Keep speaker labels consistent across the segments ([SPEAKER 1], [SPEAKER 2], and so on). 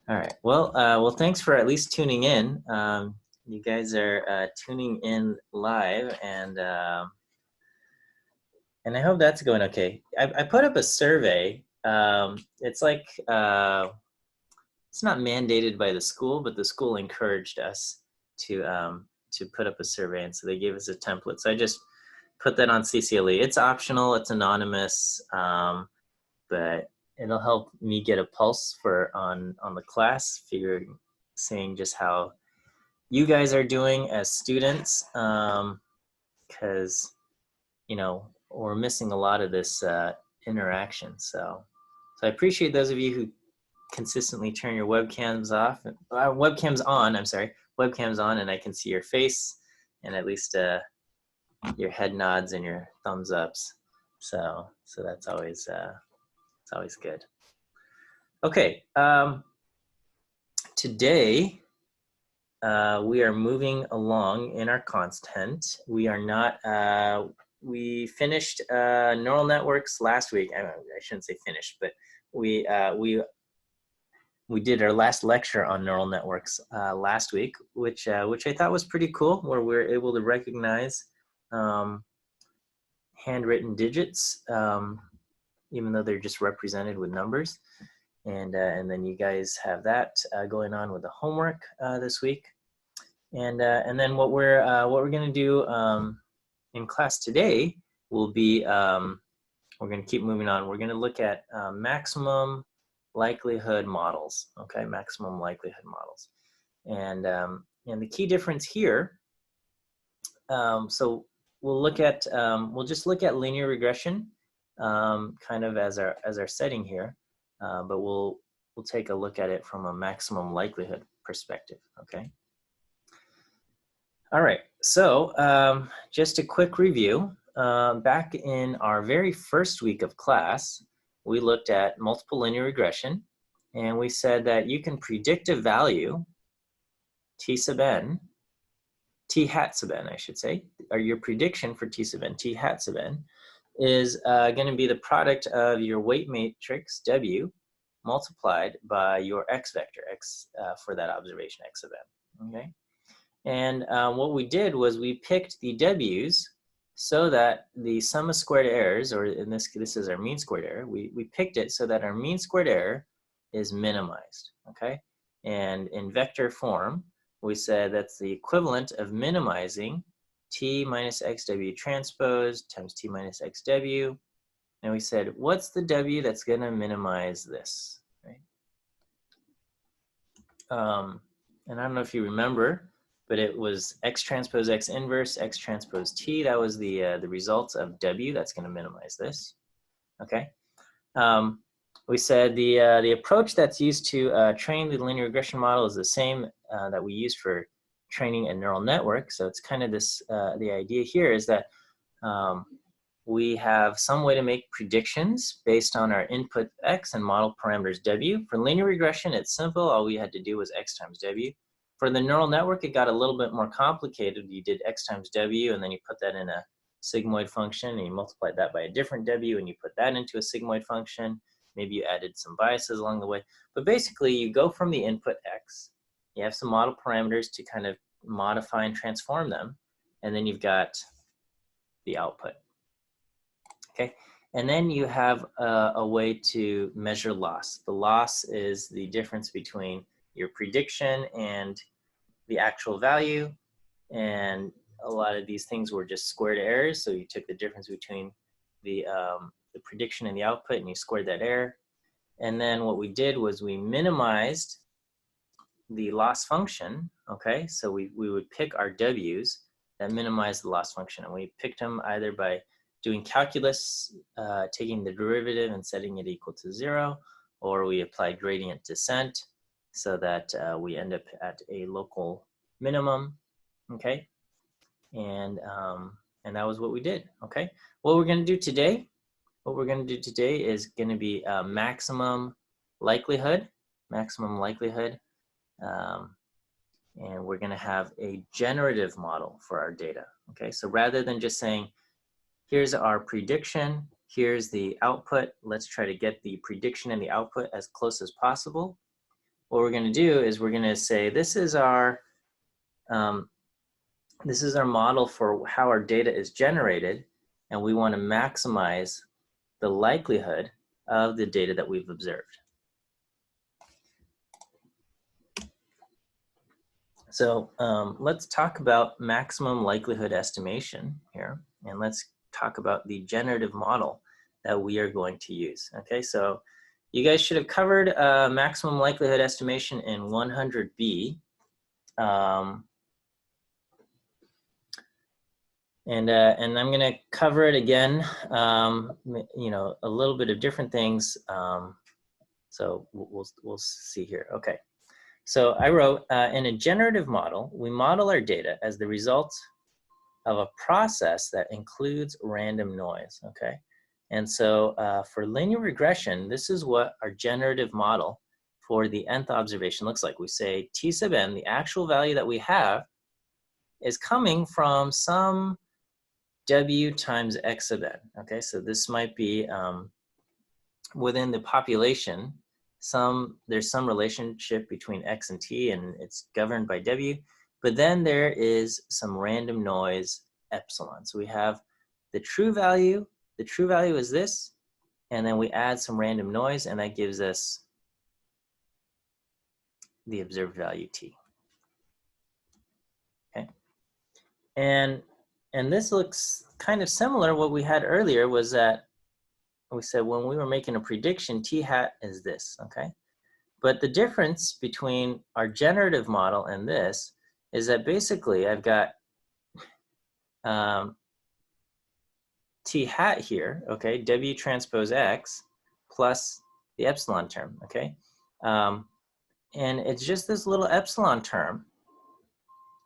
[SPEAKER 1] All right. Well, thanks for at least tuning in. You guys are tuning in live, and I hope that's going okay. I put up a survey. It's like it's not mandated by the school, but the school encouraged us to put up a survey, and so they gave us a template. So I just put that on CCLE. It's optional. It's anonymous, but it'll help me get a pulse on the class, saying just how you guys are doing as students, because we're missing a lot of this interaction. So I appreciate those of you who consistently turn your webcams on. I'm sorry, webcams on, and I can see your face and at least your head nods and your thumbs ups. So that's always it's always good. Okay, today we are moving along in our content. We are not. We finished neural networks last week. I shouldn't say finished, but we did our last lecture on neural networks last week, which I thought was pretty cool, where we were able to recognize handwritten digits, even though they're just represented with numbers. And then you guys have that going on with the homework this week. And then what we're going to do in class today will be, we're going to keep moving on. We're going to look at maximum likelihood models. Okay, maximum likelihood models. And the key difference here. So we'll just look at linear regression, kind of as our setting here. But we'll take a look at it from a maximum likelihood perspective, okay? All right, so just a quick review. Back in our very first week of class, we looked at multiple linear regression, and we said that you can predict a value, t hat sub n, I should say, or your prediction for t sub n, t hat sub n, is going to be the product of your weight matrix, W, multiplied by your x vector, x for that observation, x sub n, okay? And what we did was we picked the W's so that the sum of squared errors, or in this is our mean squared error, we picked it so that our mean squared error is minimized, okay? And in vector form, we said that's the equivalent of minimizing t minus xw transpose times t minus xw. And we said, what's the w that's going to minimize this, right? And I don't know if you remember, but it was x transpose x inverse, x transpose t. That was the results of w that's going to minimize this, okay? We said the approach that's used to train the linear regression model is the same that we use for training a neural network. So it's kind of this, the idea here is that we have some way to make predictions based on our input x and model parameters w. For linear regression, it's simple. All we had to do was x times w. For the neural network, it got a little bit more complicated. You did x times w, and then you put that in a sigmoid function, and you multiplied that by a different w, and you put that into a sigmoid function. Maybe you added some biases along the way. But basically, you go from the input x, you have some model parameters to kind of modify and transform them, and then you've got the output. Okay, and then you have a way to measure loss. The loss is the difference between your prediction and the actual value, and a lot of these things were just squared errors. So you took the difference between the prediction and the output, and you squared that error. And then what we did was we minimized the loss function. Okay, so we would pick our w's that minimize the loss function, and we picked them either by doing calculus, taking the derivative and setting it equal to 0, or we apply gradient descent so that we end up at a local minimum, okay? And that was what we did, okay? What we're gonna do today, is gonna be maximum likelihood, and we're gonna have a generative model for our data, okay? So rather than just saying, here's our prediction, here's the output, let's try to get the prediction and the output as close as possible. what we're going to do is we're going to say this is our model for how our data is generated, and we want to maximize the likelihood of the data that we've observed. So let's talk about maximum likelihood estimation here, and let's talk about the generative model that we are going to use. Okay, so you guys should have covered maximum likelihood estimation in 100B. And I'm going to cover it again, you know, a little bit of different things. So we'll see here. Okay. So I wrote, in a generative model, we model our data as the result of a process that includes random noise, okay? And so for linear regression, this is what our generative model for the nth observation looks like. We say t sub n, the actual value that we have, is coming from some w times x sub n, okay? So this might be within the population, there's some relationship between x and t, and it's governed by w, but then there is some random noise epsilon. So we have the true value is this, and then we add some random noise, and that gives us the observed value t. Okay, and this looks kind of similar. What we had earlier was that we said when we were making a prediction, t hat is this, okay? But the difference between our generative model and this is that basically I've got t hat here, okay, w transpose x plus the epsilon term, okay? And it's just this little epsilon term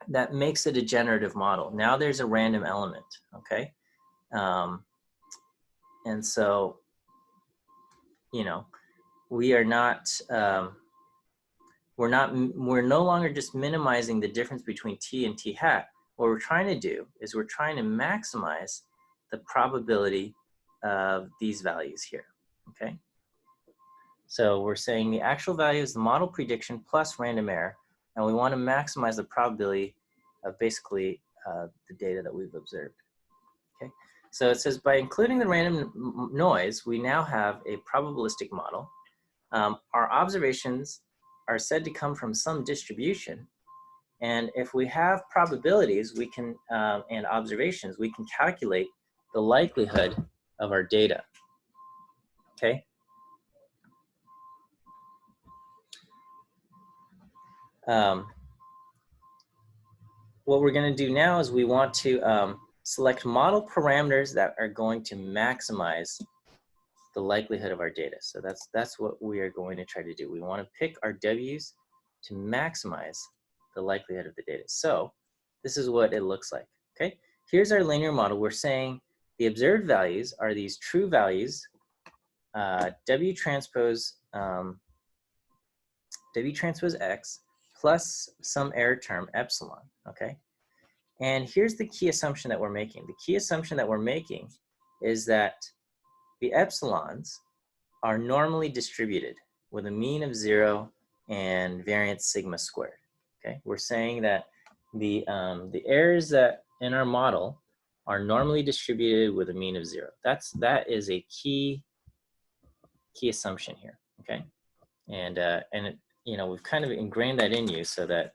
[SPEAKER 1] that makes it a generative model. Now there's a random element, okay? And so, you know, we are not, we're no longer just minimizing the difference between t and t hat. What we're trying to do is we're trying to maximize the probability of these values here, okay? So we're saying the actual value is the model prediction plus random error, and we want to maximize the probability of basically the data that we've observed, okay? So it says by including the random noise, we now have a probabilistic model. Our observations are said to come from some distribution, and if we have probabilities, we can and observations, we can calculate the likelihood of our data. Okay. What we're going to do now is we want to select model parameters that are going to maximize the likelihood of our data. So that's what we are going to try to do. We want to pick our W's to maximize the likelihood of the data. So this is what it looks like, okay? Here's our linear model. We're saying the observed values are these true values, W transpose X plus some error term epsilon, okay? And here's the key assumption that we're making. The key assumption that we're making is that the epsilons are normally distributed with a mean of 0 and variance sigma squared. Okay, we're saying that the errors that in our model are normally distributed with a mean of 0. That is a key assumption here. Okay, and it, you know, we've kind of ingrained that in you so that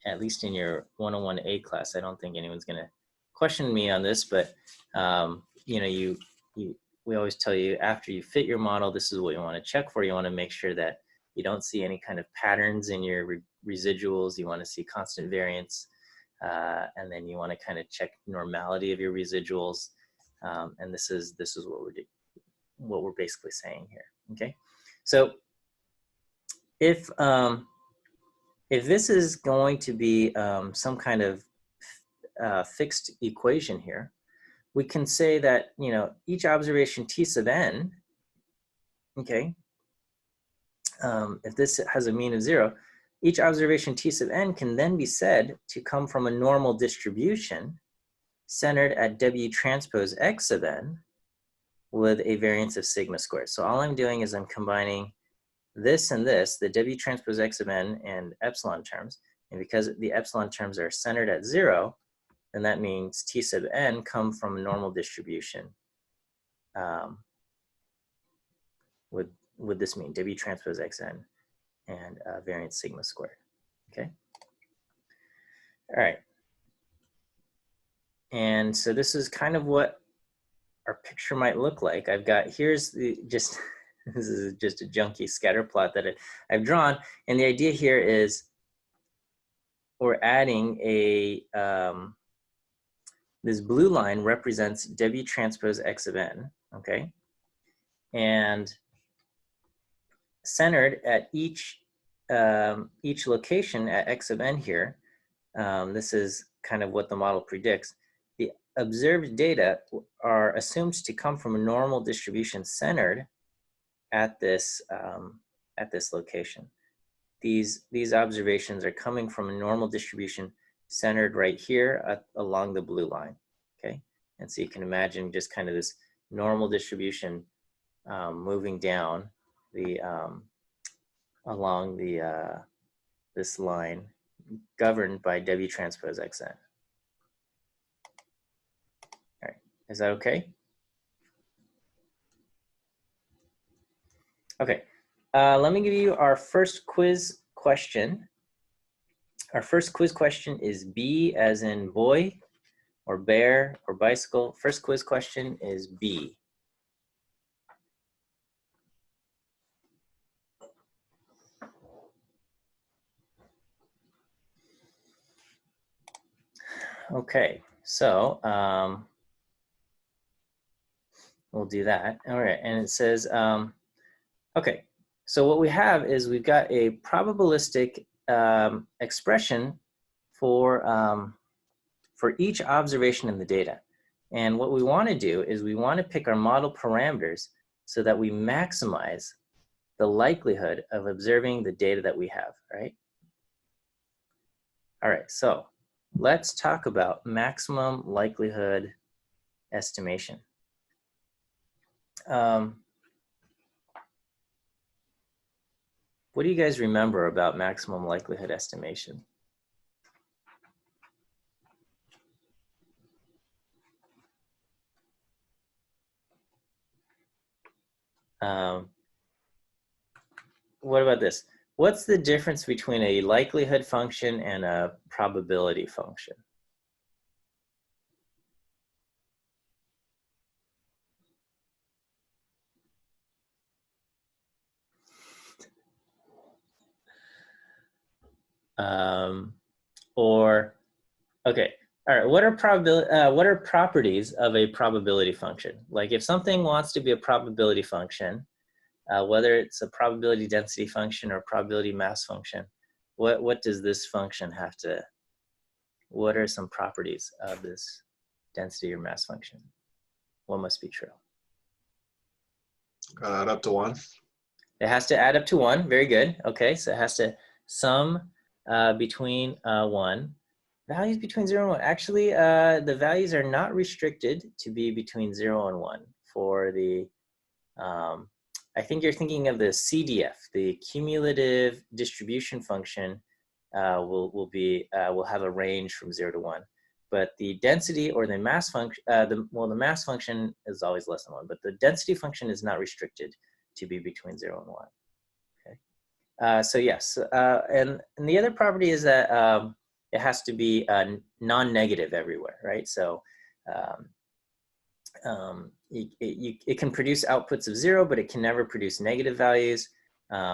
[SPEAKER 1] at least in your 101A class, I don't think anyone's going to question me on this, but you know, we always tell you after you fit your model, this is what you want to check for. You want to make sure that you don't see any kind of patterns in your residuals. You want to see constant variance, and then you want to kind of check normality of your residuals. And this is what we're basically saying here. Okay, so if this is going to be some kind of fixed equation here, we can say that, you know, each observation t sub n, okay, if this has a mean of 0, each observation t sub n can then be said to come from a normal distribution centered at W transpose X sub n with a variance of sigma squared. So all I'm doing is I'm combining this and this, the W transpose X of n and epsilon terms, and because the epsilon terms are centered at 0, then that means T sub n come from a normal distribution. Would this mean W transpose Xn and variance sigma squared? Okay. All right. And so this is kind of what our picture might look like. I've got, here's the just, this is just a junky scatter plot that I've drawn. And the idea here is we're adding a, this blue line represents W transpose X of n, okay? And centered at each location at X of n here, this is kind of what the model predicts. The observed data are assumed to come from a normal distribution centered at this location. These observations are coming from a normal distribution centered right here along the blue line, okay? And so you can imagine just kind of this normal distribution moving down the along the this line governed by W transpose Xn. All right, is that okay? Okay, let me give you our first quiz question. Our first quiz question is B as in boy, or bear, or bicycle. First quiz question is B. Okay, so we'll do that. All right, and it says, okay, so what we have is we've got a probabilistic expression for each observation in the data. And what we want to do is we want to pick our model parameters so that we maximize the likelihood of observing the data that we have, right? All right, so let's talk about maximum likelihood estimation. What do you guys remember about maximum likelihood estimation? What about this? What's the difference between a likelihood function and a probability function? Okay, all right, what are properties of a probability function? Like if something wants to be a probability function, whether it's a probability density function or probability mass function, what does this function have to, what are some properties of this density or mass function? What must be true?
[SPEAKER 2] Add up to 1.
[SPEAKER 1] It has to add up to 1, very good. Okay, so it has to sum between 1. Values between 0 and 1. Actually, the values are not restricted to be between 0 and 1 for the, I think you're thinking of the CDF, the cumulative distribution function will have a range from 0 to 1. But the density or the mass function, the mass function is always less than 1, but the density function is not restricted to be between 0 and 1. Okay. So yes, and the other property is that it has to be non-negative everywhere, right? So it can produce outputs of 0, but it can never produce negative values.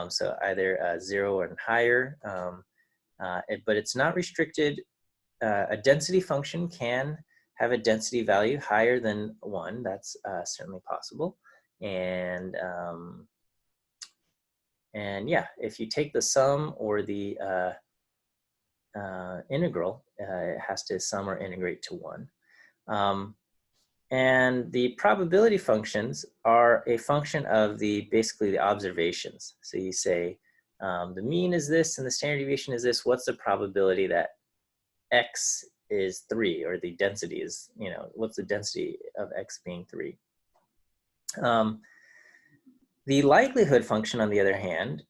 [SPEAKER 1] So either 0 or higher, but it's not restricted. A density function can have a density value higher than 1. That's certainly possible. And yeah, if you take the sum or the integral, it has to sum or integrate to 1. And the probability functions are a function of basically the observations. So you say the mean is this and the standard deviation is this. What's the probability that X is 3, or the density is, what's the density of X being 3? The likelihood function, on the other hand,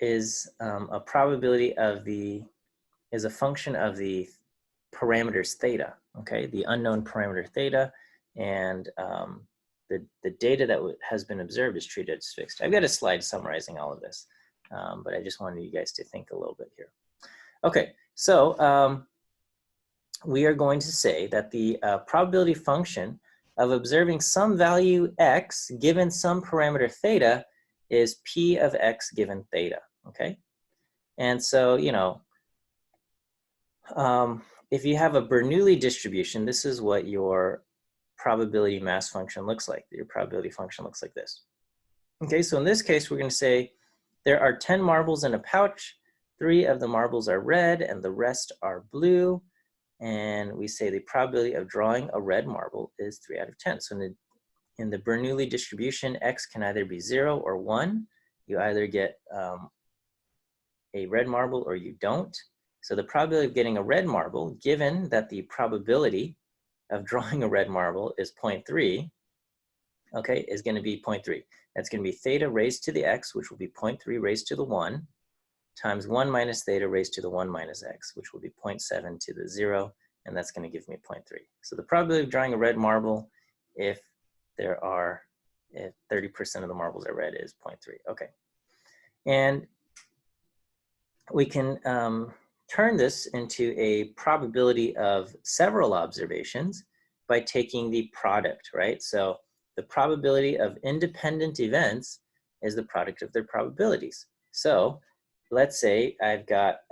[SPEAKER 1] is a probability of is a function of the parameters theta, okay? The unknown parameter theta, and the data that has been observed is treated as fixed. I've got a slide summarizing all of this, but I just wanted you guys to think a little bit here. Okay, so we are going to say that the probability function of observing some value x given some parameter theta is p of x given theta, okay? And so, you know, if you have a Bernoulli distribution, this is what your probability mass function looks like. Your probability function looks like this. Okay, so in this case, we're going to say there are 10 marbles in a pouch. 3 of the marbles are red and the rest are blue. And we say the probability of drawing a red marble is 3 out of 10. So in the Bernoulli distribution, x can either be 0 or 1. You either get a red marble or you don't. So the probability of getting a red marble, given that the probability of drawing a red marble is 0.3, okay, is going to be 0.3. That's going to be theta raised to the x, which will be 0.3 raised to the 1, times 1 minus theta raised to the 1 minus x, which will be 0.7 to the 0, and that's going to give me 0.3. So the probability of drawing a red marble, if 30% of the marbles are red, is 0.3. Okay. And we can turn this into a probability of several observations by taking the product, right? So the probability of independent events is the product of their probabilities. So let's say I've got,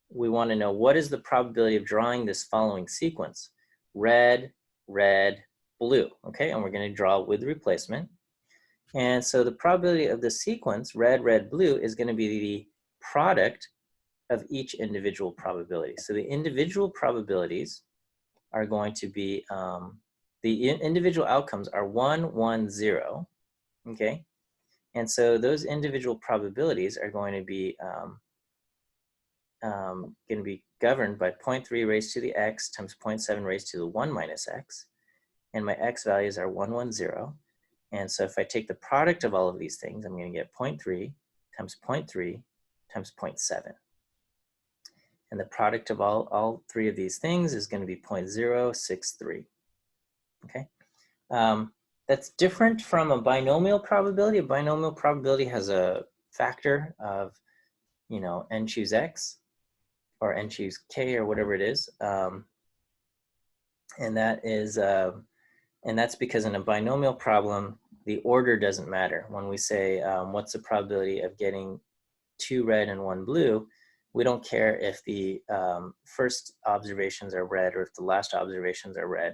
[SPEAKER 1] we want to know what is the probability of drawing this following sequence: red, red, blue, okay? And we're going to draw with replacement. And so the probability of the sequence, red, red, blue, is going to be the product of each individual probability. So the individual probabilities are going to be, the individual outcomes are 1, 1, 0, okay? And so those individual probabilities are going to be governed by 0.3 raised to the x times 0.7 raised to the 1 minus x. And my x values are 1, 1, 0. And so if I take the product of all of these things, I'm going to get 0.3 times 0.3 times 0.7. And the product of all three of these things is going to be 0.063, okay? That's different from a binomial probability. A binomial probability has a factor of, you know, n choose x or n choose k or whatever it is. And that's because in a binomial problem, the order doesn't matter. When we say, what's the probability of getting 2 red and 1 blue, we don't care if the first observations are red or if the last observations are red.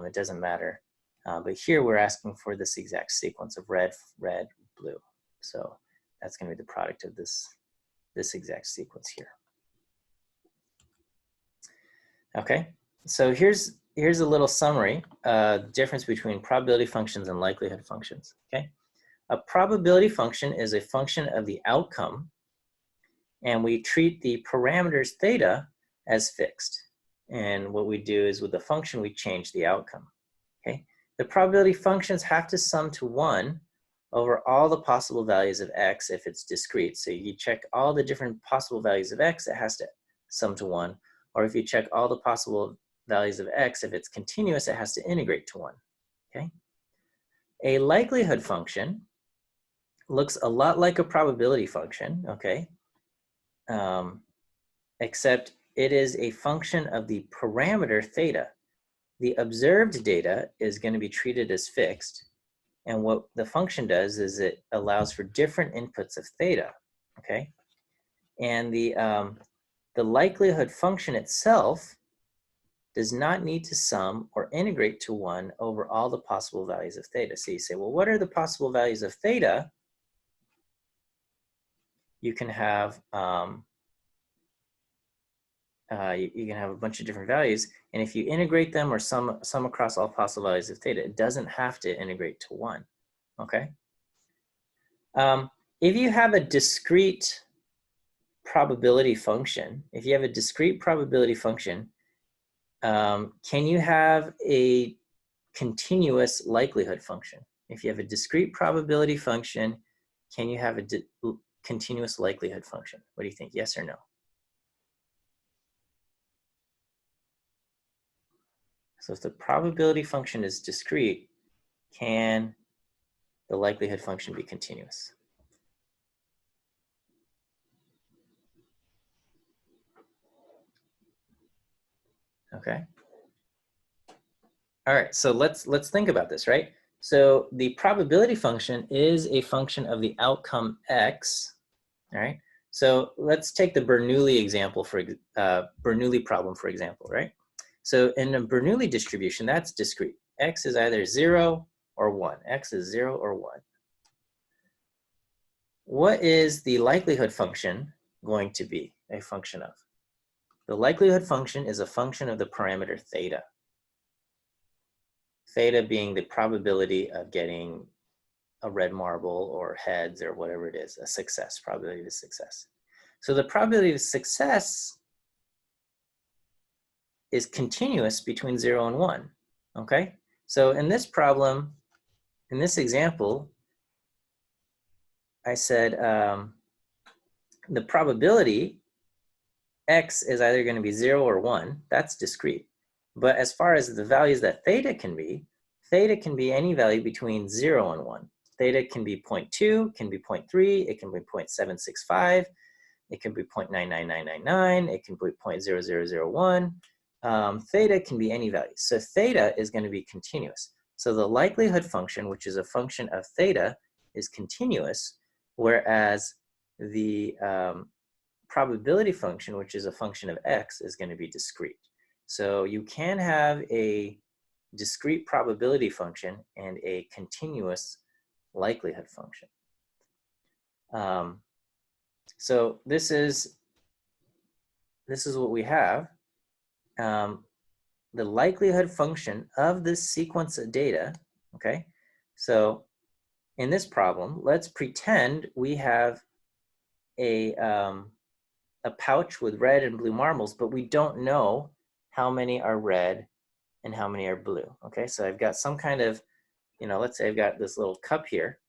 [SPEAKER 1] It doesn't matter. But here we're asking for this exact sequence of red, red, blue. So that's going to be the product of this exact sequence here. Okay, so here's a little summary, difference between probability functions and likelihood functions. Okay, a probability function is a function of the outcome, and we treat the parameters theta as fixed. And what we do is with the function, we change the outcome. Okay, the probability functions have to sum to 1 over all the possible values of x if it's discrete. So you check all the different possible values of x, it has to sum to 1. Or if you check all the possible values of x, if it's continuous, it has to integrate to 1. Okay, a likelihood function looks a lot like a probability function, okay? Except it is a function of the parameter theta. The observed data is going to be treated as fixed, and what the function does is it allows for different inputs of theta, okay? And the likelihood function itself does not need to sum or integrate to 1 over all the possible values of theta. So you say, well, what are the possible values of theta? You can have you can have a bunch of different values, and if you integrate them or sum across all possible values of theta, it doesn't have to integrate to 1. Okay. If you have a discrete probability function, can you have a continuous likelihood function? If you have a discrete probability function, can you have a continuous likelihood function? What do you think? Yes or no? So if the probability function is discrete, can the likelihood function be continuous? Okay. All right, so let's think about this, right? So the probability function is a function of the outcome x, all right? So let's take the Bernoulli example for Bernoulli problem, for example, right? So in a Bernoulli distribution, that's discrete. X is either 0 or 1. X is 0 or 1. What is the likelihood function going to be a function of? The likelihood function is a function of the parameter theta. Theta being the probability of getting a red marble or heads or whatever it is, a success, probability of success. So the probability of success is continuous between 0 and 1, okay? So in this problem, in this example, I said the probability x is either going to be 0 or 1. That's discrete. But as far as the values that theta can be any value between 0 and 1. Theta can be 0.2, can be 0.3, it can be 0.765, it can be 0.99999, it can be 0.0001. Theta can be any value. So theta is going to be continuous. So the likelihood function, which is a function of theta, is continuous, whereas the probability function, which is a function of x, is going to be discrete. So you can have a discrete probability function and a continuous likelihood function. So this is what we have. The likelihood function of this sequence of data, okay? So in this problem, let's pretend we have a pouch with red and blue marbles, but we don't know how many are red and how many are blue, okay? So I've got some kind of, let's say I've got this little cup here,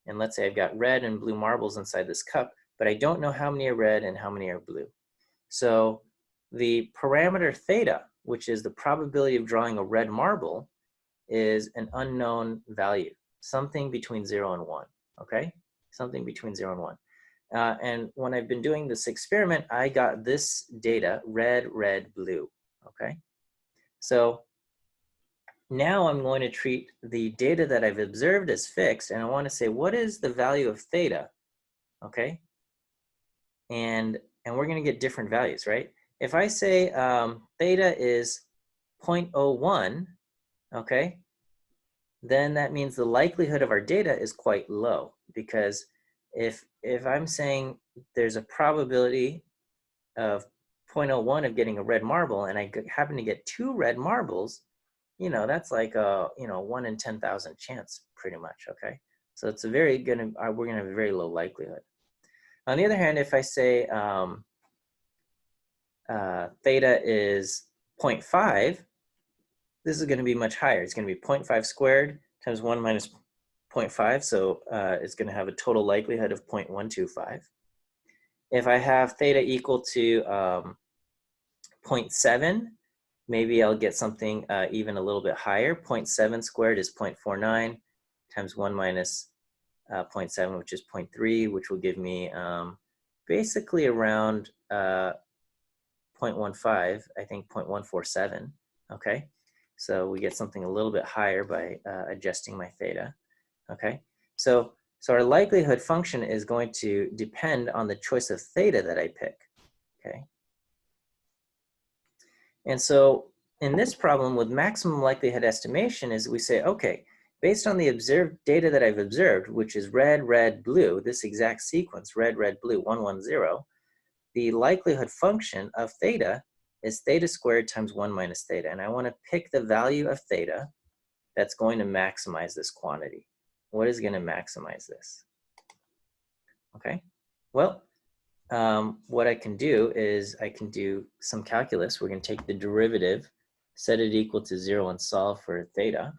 [SPEAKER 1] and let's say I've got red and blue marbles inside this cup, but I don't know how many are red and how many are blue. So the parameter theta, which is the probability of drawing a red marble, is an unknown value, something between 0 and 1, okay? Something between 0 and 1. And when I've been doing this experiment, I got this data, red, red, blue, okay? So now I'm going to treat the data that I've observed as fixed, and I want to say, what is the value of theta, okay? And we're going to get different values, right? If I say theta is 0.01, okay, then that means the likelihood of our data is quite low, because if I'm saying there's a probability of 0.01 of getting a red marble, and I happen to get 2 red marbles, that's like a 1 in 10,000 chance, pretty much, okay? So it's we're gonna have a very low likelihood. On the other hand, if I say theta is 0.5, this is going to be much higher. It's going to be 0.5 squared times 1 minus 0.5, so it's going to have a total likelihood of 0.125. If I have theta equal to 0.7, maybe I'll get something even a little bit higher. 0.7 squared is 0.49 times 1 minus 0.7, which is 0.3, which will give me basically around 0.15, I think 0.147, okay? So we get something a little bit higher by adjusting my theta, okay? So our likelihood function is going to depend on the choice of theta that I pick, okay? And so in this problem with maximum likelihood estimation is we say, okay, based on the observed data that I've observed, which is red, red, blue, this exact sequence, red, red, blue, 1, 1, 0, the likelihood function of theta is theta squared times 1 minus theta. And I want to pick the value of theta that's going to maximize this quantity. What is going to maximize this? Okay, well, what I can do is I can do some calculus. We're going to take the derivative, set it equal to 0, and solve for theta.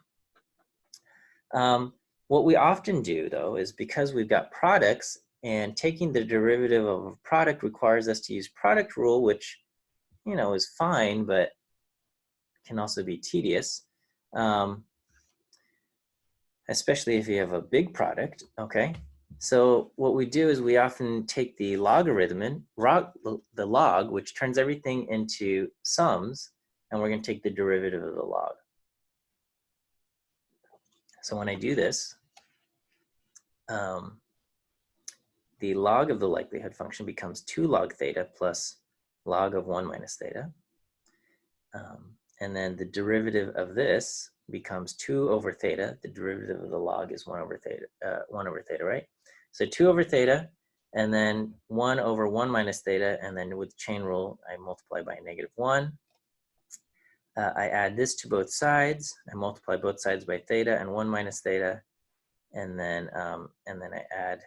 [SPEAKER 1] What we often do, though, is because we've got products and taking the derivative of a product requires us to use product rule, which, you know, is fine, but can also be tedious, especially if you have a big product, okay? So what we do is we often take the logarithm, the log, which turns everything into sums, and we're going to take the derivative of the log. So when I do this, the log of the likelihood function becomes 2 log theta plus log of 1 minus theta. And then the derivative of this becomes 2 over theta. The derivative of the log is 1 over theta, right? So 2 over theta, and then 1 over 1 minus theta, and then with chain rule, I multiply by -1. I add this to both sides. I multiply both sides by theta and 1 minus theta, and then I add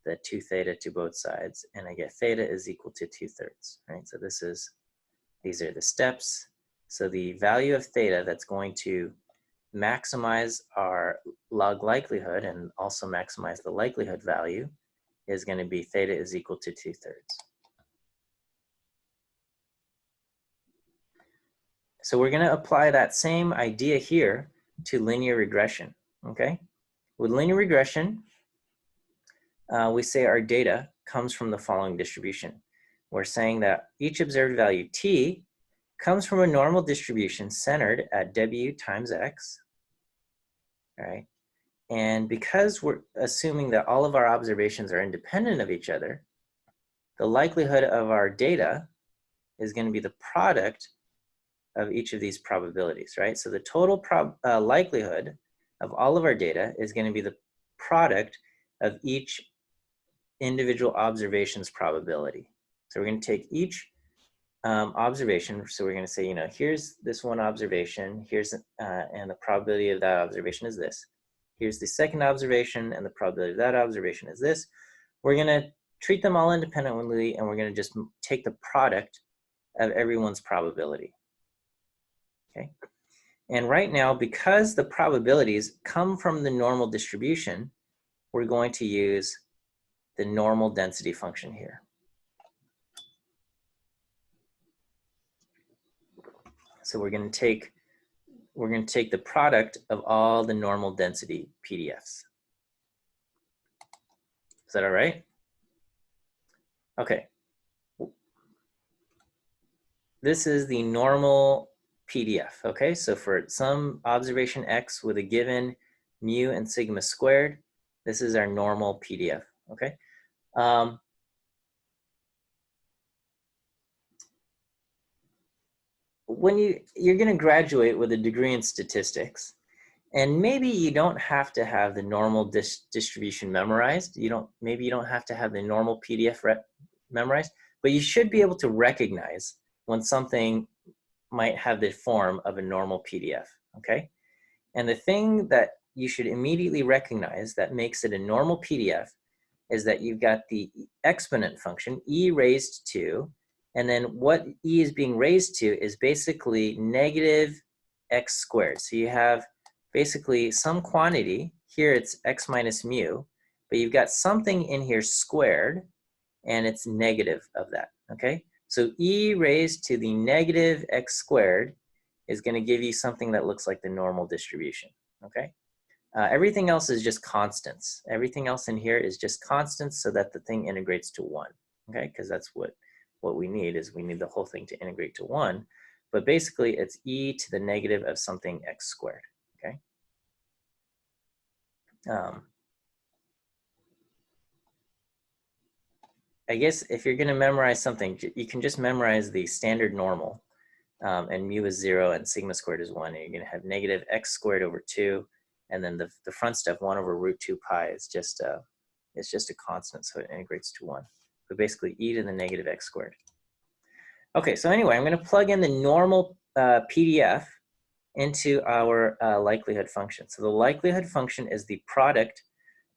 [SPEAKER 1] the 2 theta to both sides, and I get theta is equal to 2/3, right? So these are the steps. So the value of theta that's going to maximize our log likelihood and also maximize the likelihood value is going to be theta is equal to 2/3. So we're going to apply that same idea here to linear regression, okay? With linear regression, we say our data comes from the following distribution. We're saying that each observed value t comes from a normal distribution centered at w times x, all right? And because we're assuming that all of our observations are independent of each other, the likelihood of our data is going to be the product of each of these probabilities, right? So the total likelihood of all of our data is going to be the product of each individual observation's probability. So we're going to take each observation. So we're going to say, you know, here's this one observation, here's, and the probability of that observation is this. Here's the second observation, and the probability of that observation is this. We're going to treat them all independently, and we're going to just take the product of everyone's probability. Okay. And right now, because the probabilities come from the normal distribution, we're going to use the normal density function here. So we're going to take the product of all the normal density PDFs. Is that all right? Okay. This is the normal PDF, okay? So for some observation X with a given mu and sigma squared, this is our normal PDF, okay? When you're gonna graduate with a degree in statistics, and maybe you don't have to have the normal distribution memorized. Maybe you don't have to have the normal PDF memorized, but you should be able to recognize when something might have the form of a normal PDF, okay? And the thing that you should immediately recognize that makes it a normal PDF is that you've got the exponent function, e raised to, and then what e is being raised to is basically negative x squared. So you have basically some quantity, here it's x minus mu, but you've got something in here squared, and it's negative of that, okay? So e raised to the negative x squared is going to give you something that looks like the normal distribution, okay? Everything else is just constants. Everything else in here is just constants so that the thing integrates to 1, okay? Because that's what we need, is we need the whole thing to integrate to 1. But basically, it's e to the negative of something x squared, okay? I guess if you're going to memorize something, you can just memorize the standard normal, and mu is 0 and sigma squared is 1, and you're going to have negative x squared over 2, and then the front step 1 over root 2 pi is just a constant, so it integrates to 1. But basically e to the negative x squared. Okay, so anyway, I'm going to plug in the normal PDF into our likelihood function. So the likelihood function is the product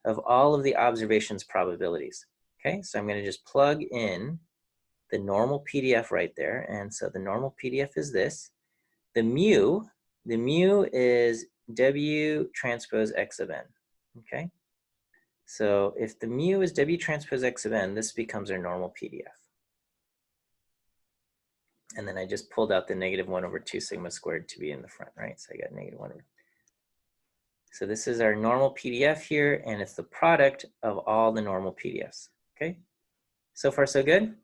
[SPEAKER 1] of all of the observations probabilities. Okay, so I'm going to just plug in the normal PDF right there. And so the normal PDF is this. The mu is W transpose X of N, okay? So if the mu is W transpose X of N, this becomes our normal PDF. And then I just pulled out the -1/2 sigma squared to be in the front, right? So I got -1/. So this is our normal PDF here, and it's the product of all the normal PDFs, okay? So far, so good?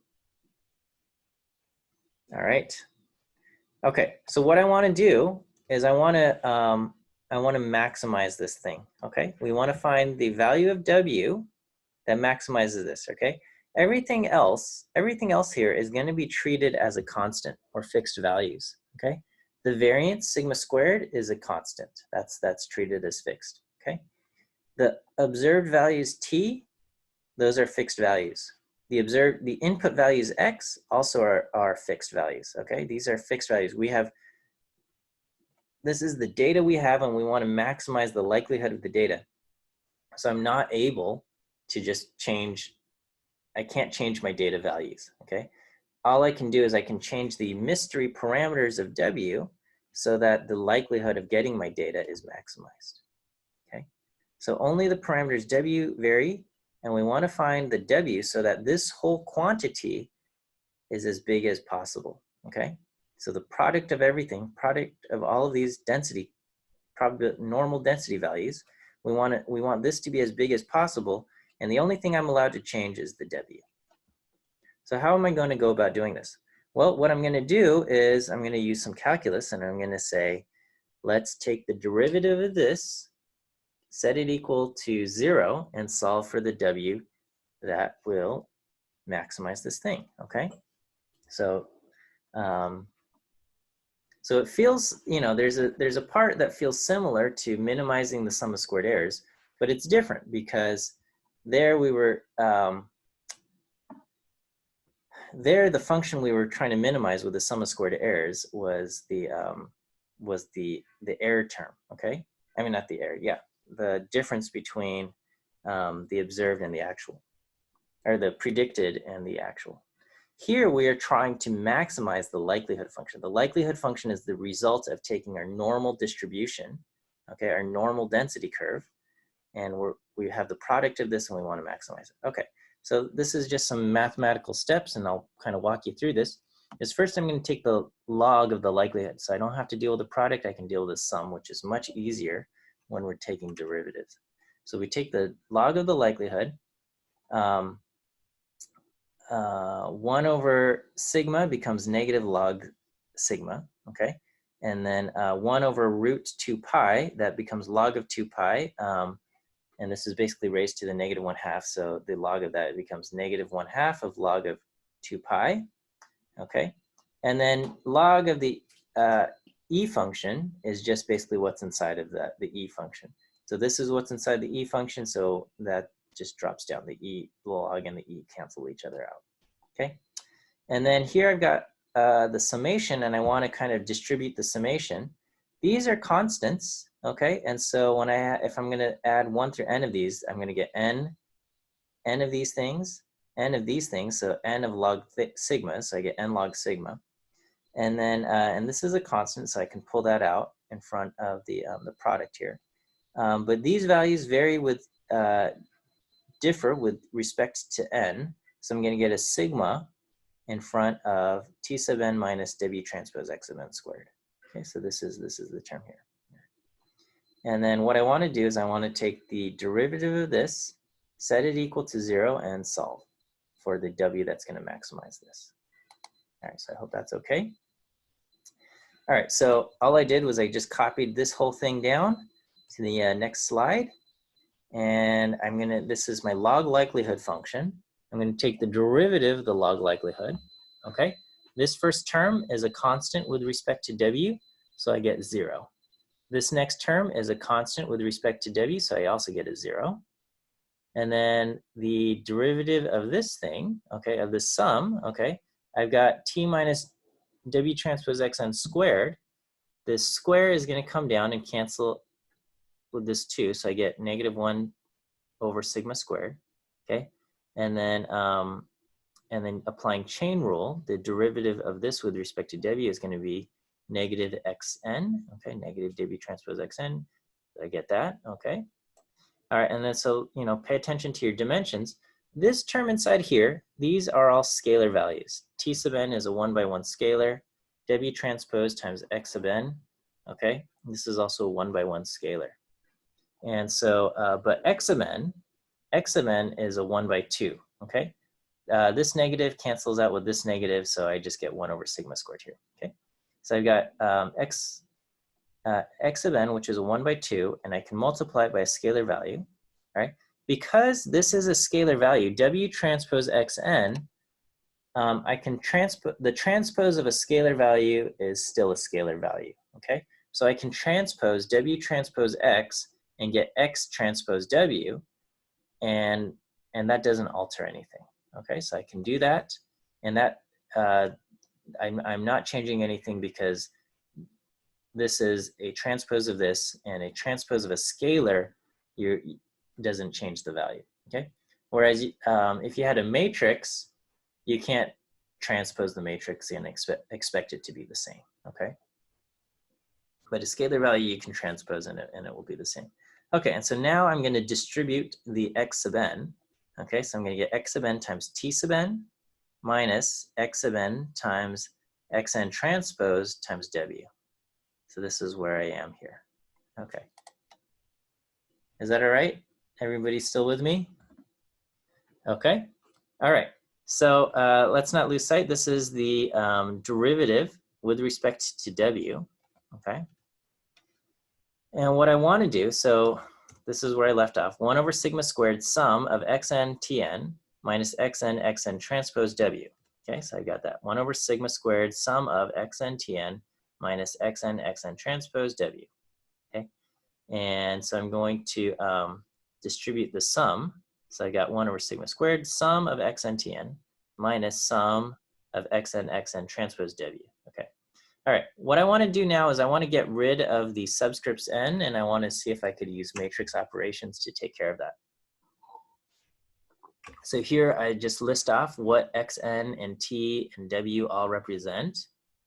[SPEAKER 1] All right. Okay, so what I want to do is I want to maximize this thing, okay? We want to find the value of W that maximizes this, okay? Everything else here is going to be treated as a constant or fixed values, okay? The variance sigma squared is a constant. That's treated as fixed, okay? The observed values T, those are fixed values. The input values X also are fixed values, okay? These are fixed values. This is the data we have, and we want to maximize the likelihood of the data. So I'm not able to just change, I can't change my data values, okay? All I can do is I can change the mystery parameters of W so that the likelihood of getting my data is maximized, okay? So only the parameters W vary, and we want to find the W so that this whole quantity is as big as possible, okay? So the product of everything, product of all of these density, normal density values, we want this to be as big as possible, and the only thing I'm allowed to change is the W. So how am I going to go about doing this? Well, what I'm going to do is I'm going to use some calculus, and I'm going to say, let's take the derivative of this, set it equal to 0, and solve for the W that will maximize this thing, okay? So, so it feels, you know, there's a part that feels similar to minimizing the sum of squared errors, but it's different because there we were, there the function we were trying to minimize with the sum of squared errors was the error term, okay? I mean, not the error, yeah. The difference between the observed and the actual, or the predicted and the actual. Here we are trying to maximize the likelihood function. The likelihood function is the result of taking our normal distribution, okay, our normal density curve, and we have the product of this and we want to maximize it. Okay, so this is just some mathematical steps, and I'll kind of walk you through this. Is first I'm going to take the log of the likelihood. So I don't have to deal with the product, I can deal with the sum, which is much easier when we're taking derivatives. So we take the log of the likelihood. 1 over sigma becomes negative log sigma, okay? And then 1 over root 2 pi, that becomes log of 2 pi. And this is basically raised to the -1/2. So the log of that becomes -1/2 of log of 2 pi, okay? And then log of the e function is just basically what's inside of the e function. So this is what's inside the e function, so that just drops down. The e log and the e cancel each other out, okay? And then here I've got the summation, and I want to kind of distribute the summation. These are constants, okay? And so when if I'm going to add 1 through n of these, I'm going to get n of these things, n of these things, so n of log sigma, so I get n log sigma. And then, and this is a constant, so I can pull that out in front of the product here. But these values vary with, differ with respect to n. So I'm going to get a sigma in front of t sub n minus w transpose x sub n squared. Okay, so this is the term here. And then what I want to do is I want to take the derivative of this, set it equal to 0, and solve for the w that's going to maximize this. All right, so I hope that's okay. All right, so all I did was I just copied this whole thing down to the next slide. And I'm gonna, this is my log likelihood function. I'm gonna take the derivative of the log likelihood, okay? This first term is a constant with respect to w, so I get 0. This next term is a constant with respect to w, so I also get a 0. And then the derivative of this thing, okay, of the sum, okay, I've got t minus w transpose xn squared. This square is going to come down and cancel with this 2, so I get -1 over sigma squared, okay? And then applying chain rule, the derivative of this with respect to w is going to be negative xn, okay, negative W transpose xn. Did I get that? Okay. All right, and then so, you know, pay attention to your dimensions. This term inside here, these are all scalar values. T sub n is a 1/1 scalar. W transpose times x sub n, okay? This is also a 1/1 scalar. And so, but x sub n is a 1/2, okay? This negative cancels out with this negative, so I just get 1 over sigma squared here, okay? So I've got x sub n, which is a 1/2, and I can multiply it by a scalar value, right? Because this is a scalar value, W transpose xn, I can the transpose of a scalar value is still a scalar value, okay? So I can transpose W transpose x and get x transpose W, and that doesn't alter anything, okay? So I can do that, and that, I'm not changing anything because this is a transpose of this, and a transpose of a scalar doesn't change the value, okay? Whereas if you had a matrix, you can't transpose the matrix and expect it to be the same, okay? But a scalar value you can transpose and it will be the same. Okay, and so now I'm going to distribute the x sub n, okay? So I'm going to get x sub n times t sub n minus x sub n times xn transpose times w. So this is where I am here. Okay. Is that all right? Everybody still with me? Okay. All right. So let's not lose sight. This is the derivative with respect to w. Okay. And what I want to do, so this is where I left off. 1 over sigma squared sum of xn tn minus xn transpose w. Okay, so I got that. 1 over sigma squared sum of xn tn minus xn transpose w. Okay, and so I'm going to distribute the sum. So I got 1 over sigma squared sum of xn tn minus sum of xn transpose w. Okay. All right, what I want to do now is I want to get rid of the subscripts n, and I want to see if I could use matrix operations to take care of that. So here I just list off what xn and t and w all represent,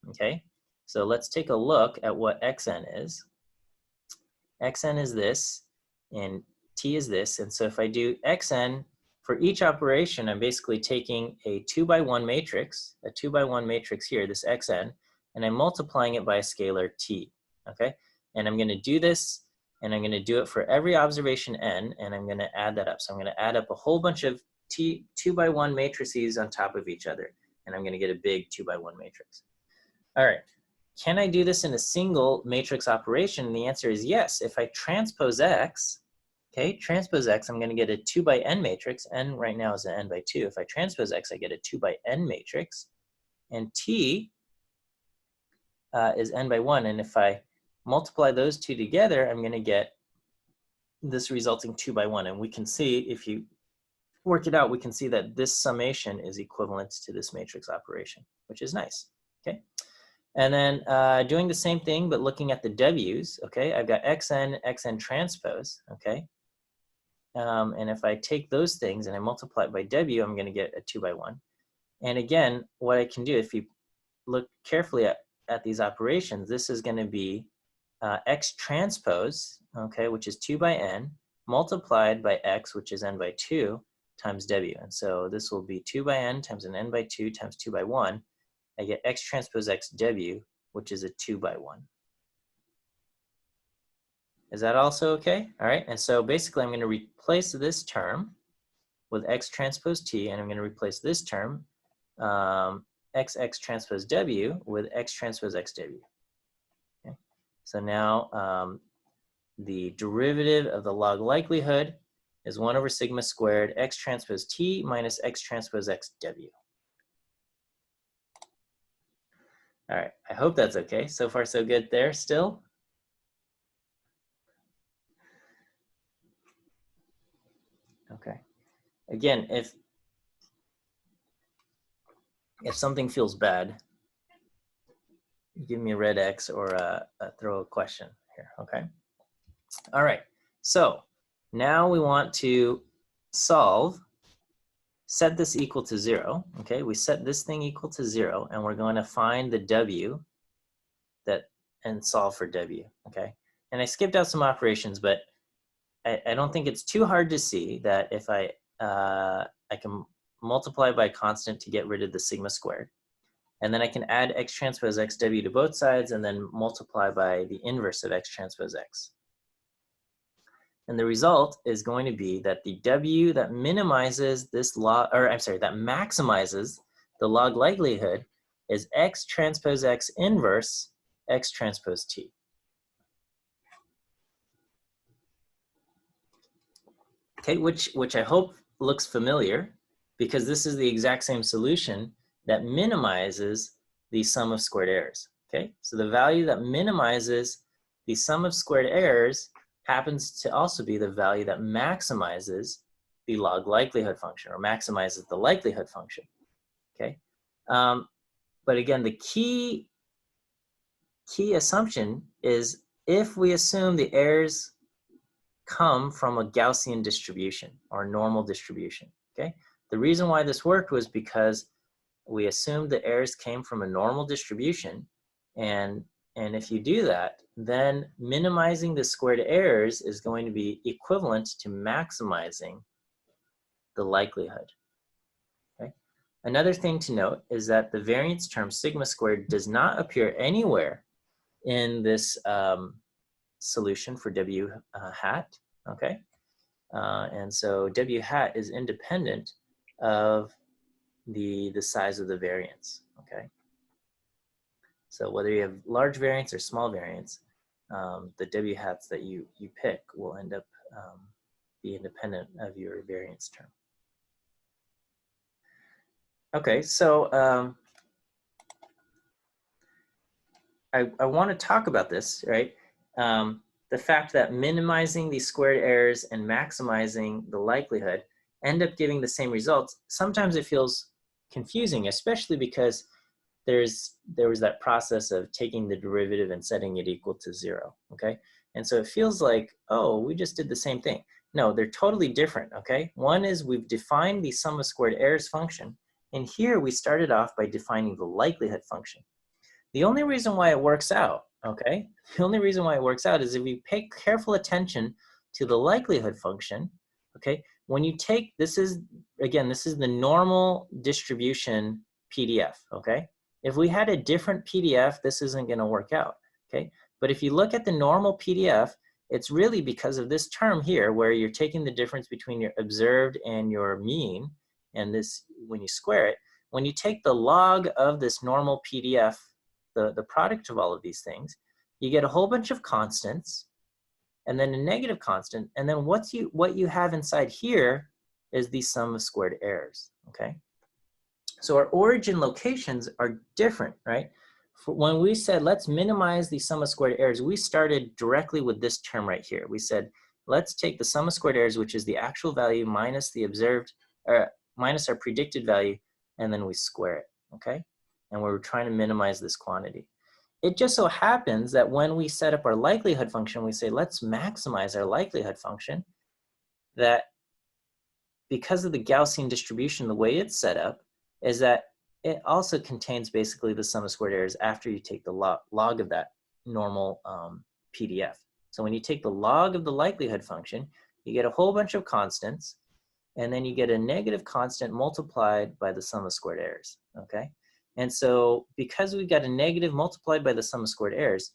[SPEAKER 1] okay? So let's take a look at what xn is. Xn is this, and t is this, and so if I do xn, for each operation, I'm basically taking a 2×1 matrix, a 2×1 matrix here, this xn, and I'm multiplying it by a scalar t, okay? And I'm going to do this, and I'm going to do it for every observation n, and I'm going to add that up. So I'm going to add up a whole bunch of 2×1 matrices on top of each other, and I'm going to get a big 2×1 matrix. All right. Can I do this in a single matrix operation? And the answer is yes. If I transpose x, okay, transpose x, I'm going to get a 2×n matrix. N right now is an n/2. If I transpose x, I get a 2×n matrix. And t is n/1. And if I multiply those two together, I'm going to get this resulting 2×1. And we can see, if you work it out, we can see that this summation is equivalent to this matrix operation, which is nice, okay? And then doing the same thing, but looking at the w's, okay? I've got xn transpose, okay? And if I take those things and I multiply it by w, I'm going to get a 2×1. And again, what I can do, if you look carefully at these operations, this is going to be x transpose, okay, which is 2×n, multiplied by x, which is n/2, times w. And so this will be 2×n times an n/2 times 2×1. I get x transpose x w, which is a 2×1. Is that also okay? All right, and so basically I'm going to replace this term with x transpose t, and I'm going to replace this term, x transpose w, with x transpose x w. Okay. So now the derivative of the log likelihood is 1 over sigma squared x transpose t minus x transpose x w. All right, I hope that's okay. So far, so good there still? Okay. Again, if something feels bad, give me a red X or throw a question here, okay? All right, so now we want to set this equal to 0, okay? We set this thing equal to 0, and we're going to find the W that and solve for W, okay? And I skipped out some operations, but I don't think it's too hard to see that if I can multiply by constant to get rid of the sigma squared. And then I can add x transpose xw to both sides and then multiply by the inverse of x transpose x. And the result is going to be that the W that minimizes this log, or I'm sorry, that maximizes the log likelihood is x transpose x inverse x transpose t. Okay, which I hope looks familiar because this is the exact same solution that minimizes the sum of squared errors. Okay, so the value that minimizes the sum of squared errors happens to also be the value that maximizes the log likelihood function or maximizes the likelihood function. Okay, but again, the key assumption is if we assume the errors come from a Gaussian distribution or normal distribution, okay? The reason why this worked was because we assumed the errors came from a normal distribution, and if you do that, then minimizing the squared errors is going to be equivalent to maximizing the likelihood, okay? Another thing to note is that the variance term sigma squared does not appear anywhere in this solution for W hat, okay? And so W hat is independent of the size of the variance, okay? So whether you have large variance or small variance, the W hats that you pick will end up be independent of your variance term. Okay, so I want to talk about this, right? The fact that minimizing the squared errors and maximizing the likelihood end up giving the same results. Sometimes it feels confusing, especially because there was that process of taking the derivative and setting it equal to 0, okay? And so it feels like, oh, we just did the same thing. No, they're totally different, okay? One is we've defined the sum of squared errors function, and here we started off by defining the likelihood function. The only reason why it works out, okay? The only reason why it works out is if we pay careful attention to the likelihood function, okay? When you take, this is the normal distribution PDF, okay? If we had a different PDF, this isn't gonna work out, okay? But if you look at the normal PDF, it's really because of this term here where you're taking the difference between your observed and your mean, and this, when you square it, when you take the log of this normal PDF, the product of all of these things, you get a whole bunch of constants and then a negative constant, and then what you have inside here is the sum of squared errors, okay? So our origin locations are different, right? When we said let's minimize the sum of squared errors, we started directly with this term right here. We said let's take the sum of squared errors, which is the actual value minus the observed, minus our predicted value, and then we square it, okay? And we're trying to minimize this quantity. It just so happens that when we set up our likelihood function, we say, let's maximize our likelihood function, that because of the Gaussian distribution, the way it's set up is that it also contains basically the sum of squared errors after you take the log of that normal PDF. So when you take the log of the likelihood function, you get a whole bunch of constants, and then you get a negative constant multiplied by the sum of squared errors, okay? And so because we've got a negative multiplied by the sum of squared errors,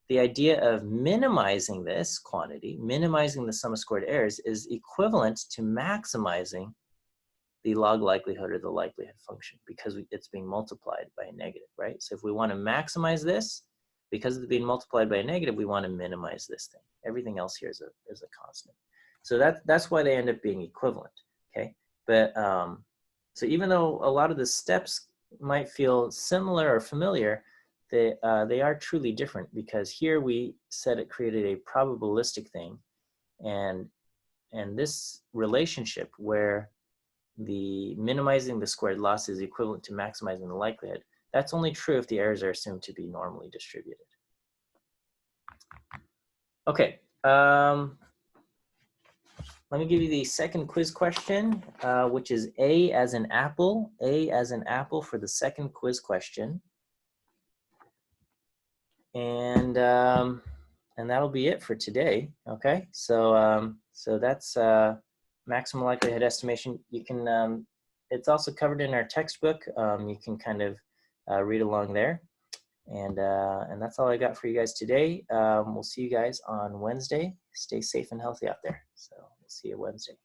[SPEAKER 1] the idea of minimizing this quantity, minimizing the sum of squared errors, is equivalent to maximizing the log likelihood or the likelihood function because it's being multiplied by a negative, right? So if we want to maximize this, because it's being multiplied by a negative, we want to minimize this thing. Everything else here is a constant. So that's why they end up being equivalent, okay? But so even though a lot of the steps might feel similar or familiar, they are truly different because here we said it created a probabilistic thing, and this relationship where the minimizing the squared loss is equivalent to maximizing the likelihood, that's only true if the errors are assumed to be normally distributed. Okay, let me give you the second quiz question, which is A as in apple. A as in apple for the second quiz question. And that'll be it for today. Okay, so that's maximum likelihood estimation. You can it's also covered in our textbook. You can kind of read along there. And that's all I got for you guys today. We'll see you guys on Wednesday. Stay safe and healthy out there. So we'll see you Wednesday.